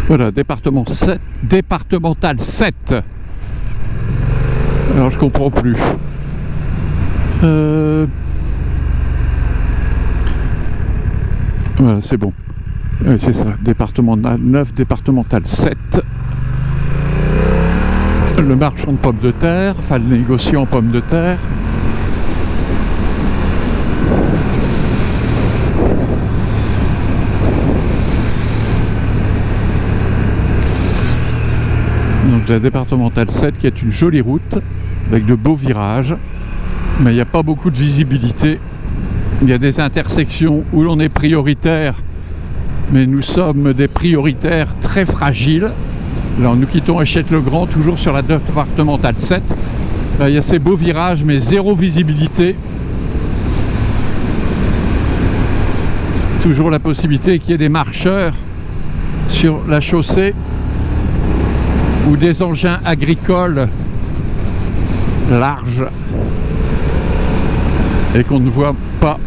Voilà, départemental 7. Alors je comprends plus. Voilà, c'est bon. C'est ça, départemental 9, départemental 7. Le marchand de pommes de terre, enfin le négociant en pommes de terre. Donc la départementale 7 qui est une jolie route avec de beaux virages, mais il n'y a pas beaucoup de visibilité. Il y a des intersections où l'on est prioritaire, mais nous sommes des prioritaires très fragiles. Alors nous quittons Hachette-le-Grand, toujours sur la départementale 7. Là, il y a ces beaux virages, mais zéro visibilité. Toujours la possibilité qu'il y ait des marcheurs sur la chaussée ou des engins agricoles larges et qu'on ne voit pas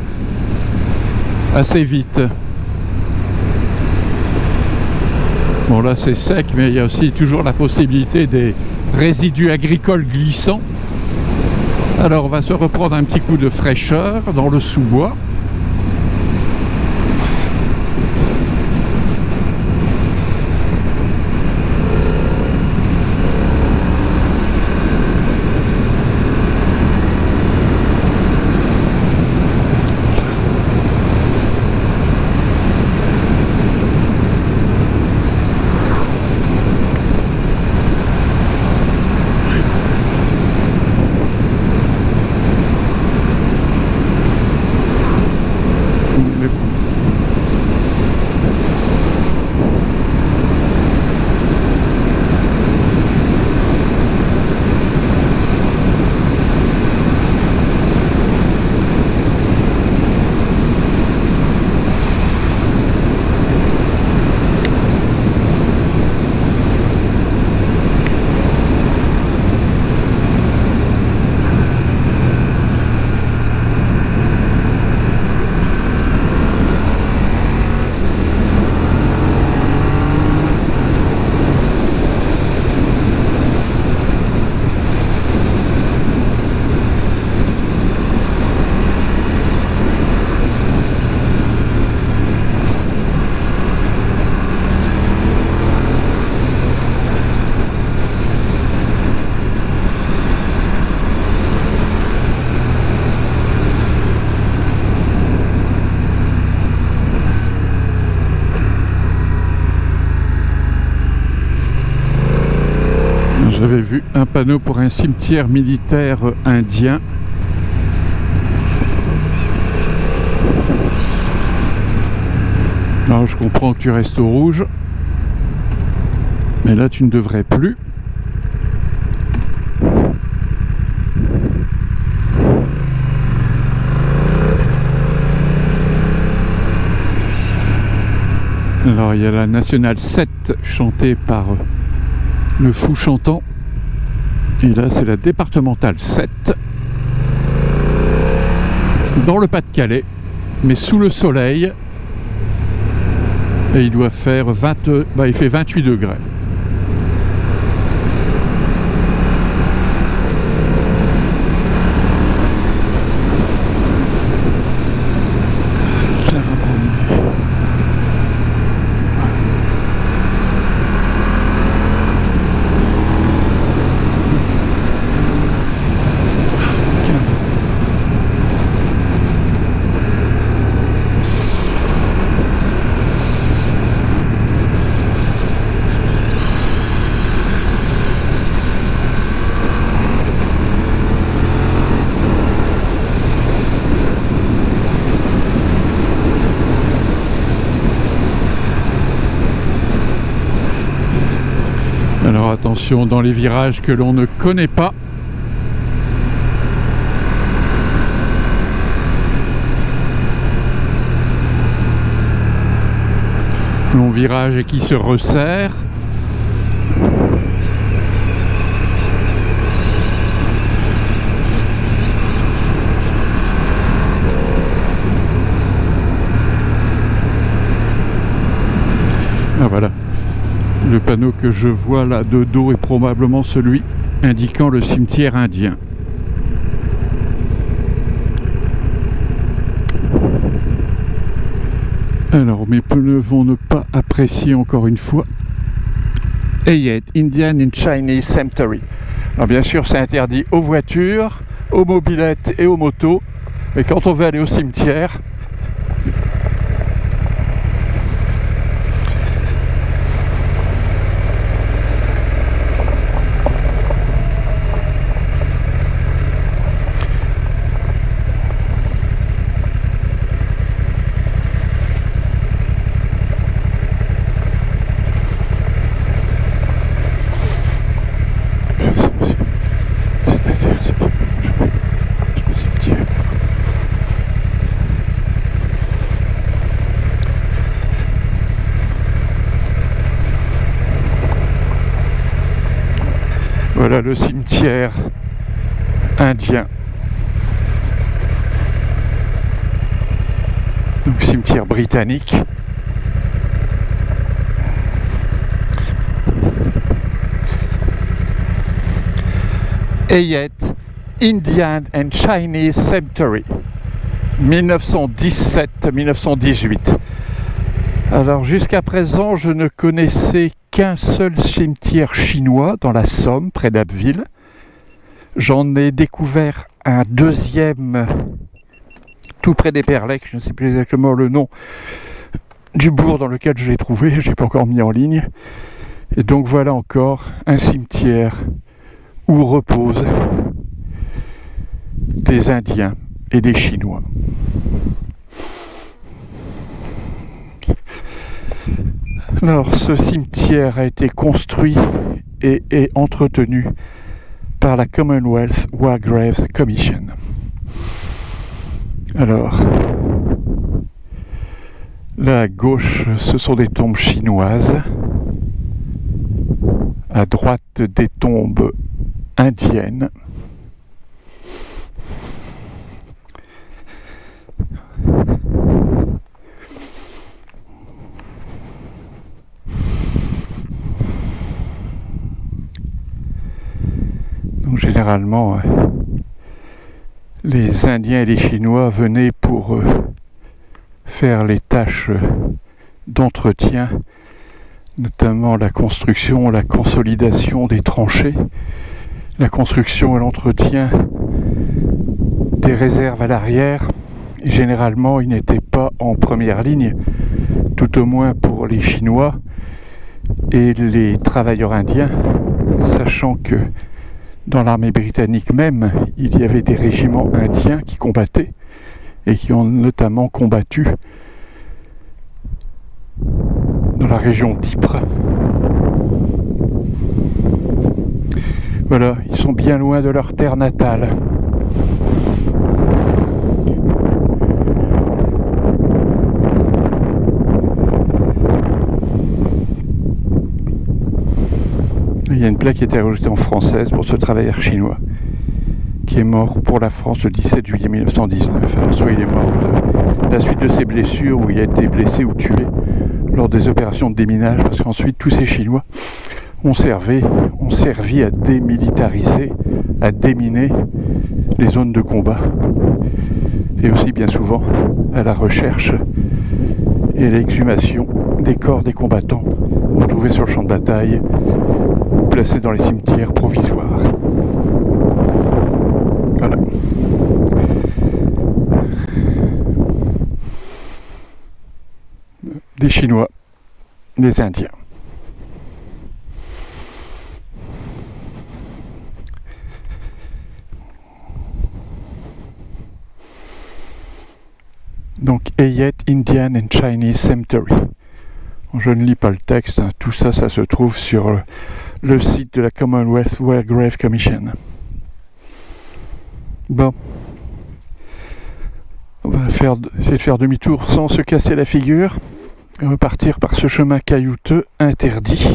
assez vite. Bon, là c'est sec, mais il y a aussi toujours la possibilité des résidus agricoles glissants. Alors on va se reprendre un petit coup de fraîcheur dans le sous-bois. J'avais vu un panneau pour un cimetière militaire indien. Alors je comprends que tu restes au rouge, mais là tu ne devrais plus. Alors il y a la nationale 7 chantée par le fou chantant. Et là c'est la départementale 7 dans le Pas-de-Calais, mais sous le soleil. Et il doit faire il fait 28 degrés. Alors attention dans les virages que l'on ne connaît pas. Long virage et qui se resserre. Ah voilà. Le panneau que je vois là de dos est probablement celui indiquant le cimetière indien. Alors mes pneus vont ne pas apprécier encore une fois. Hayet Indian and Chinese Cemetery. Alors bien sûr c'est interdit aux voitures, aux mobylettes et aux motos, mais quand on veut aller au cimetière, voilà le cimetière indien. Donc cimetière britannique. Hayet Indian and Chinese Cemetery 1917-1918. Alors jusqu'à présent je ne connaissais qu'un seul cimetière chinois dans la Somme, près d'Abbeville. J'en ai découvert un deuxième tout près des Perlecs, je ne sais plus exactement le nom du bourg dans lequel je l'ai trouvé, je l'ai pas encore mis en ligne. Et donc voilà encore un cimetière où reposent des Indiens et des Chinois. Alors, ce cimetière a été construit et est entretenu par la Commonwealth War Graves Commission. Alors, là à gauche, ce sont des tombes chinoises. À droite, des tombes indiennes. Donc généralement, les Indiens et les Chinois venaient pour faire les tâches d'entretien, notamment la construction, la consolidation des tranchées, la construction et l'entretien des réserves à l'arrière. Et généralement, ils n'étaient pas en première ligne, tout au moins pour les Chinois et les travailleurs indiens, sachant que dans l'armée britannique même, il y avait des régiments indiens qui combattaient et qui ont notamment combattu dans la région d'Ypres. Voilà, ils sont bien loin de leur terre natale. Il y a une plaque qui a été rejetée en française pour ce travailleur chinois qui est mort pour la France le 17 juillet 1919. Alors, soit il est mort de la suite de ses blessures ou il a été blessé ou tué lors des opérations de déminage, parce qu'ensuite tous ces Chinois ont servi à démilitariser, à déminer les zones de combat et aussi bien souvent à la recherche et l'exhumation des corps des combattants retrouvés sur le champ de bataille ou placés dans les cimetières provisoires. Voilà. Des Chinois, des Indiens. Donc Hayet Indian and Chinese Cemetery. Je ne lis pas le texte, hein. Tout ça, ça se trouve sur le site de la Commonwealth War Graves Commission. Bon, on va essayer de faire demi-tour sans se casser la figure et repartir par ce chemin caillouteux interdit.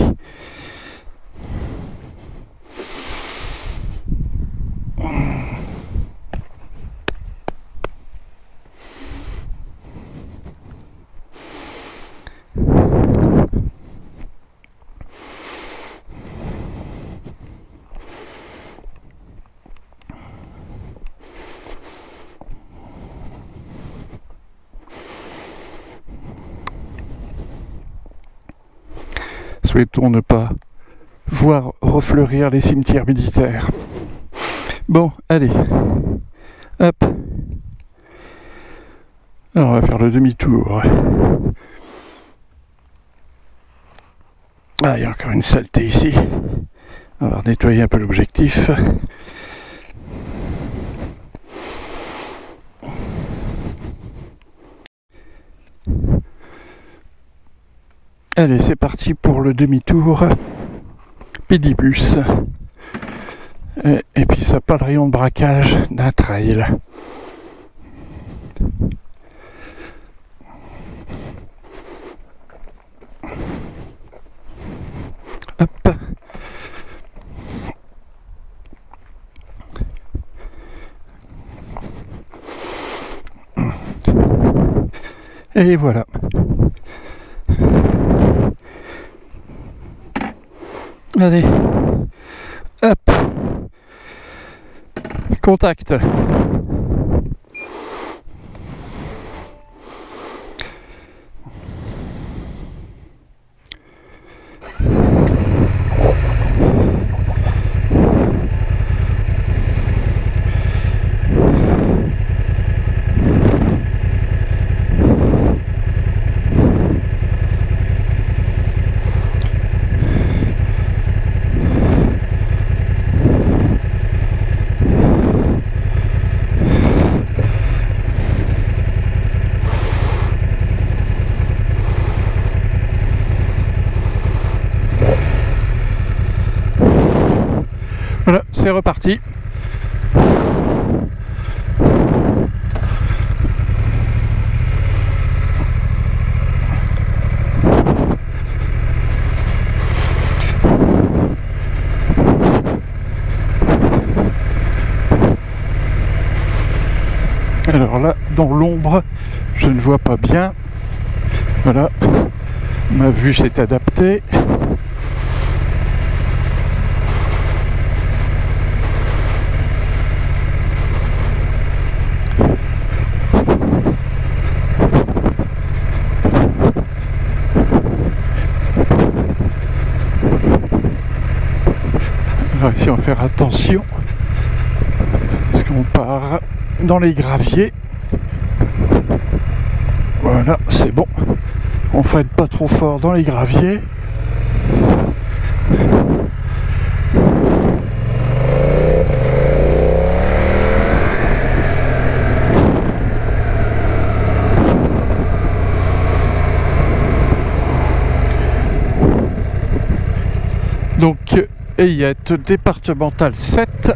Souhaitons ne pas voir refleurir les cimetières militaires. Bon, allez. Hop. Alors, on va faire le demi-tour. Ah, il y a encore une saleté ici. On va nettoyer un peu l'objectif. Allez, c'est parti pour le demi-tour. Pédibus. Et puis ça pas le rayon de braquage d'un trail. Hop. Et voilà. Allez. Hop. Contact. Voilà, c'est reparti. Alors là, dans l'ombre, je ne vois pas bien. Voilà, ma vue s'est adaptée. Alors ici, on va faire attention parce qu'on part dans les graviers. Voilà, c'est bon. On freine pas trop fort dans les graviers. Donc, Hayette, départementale 7.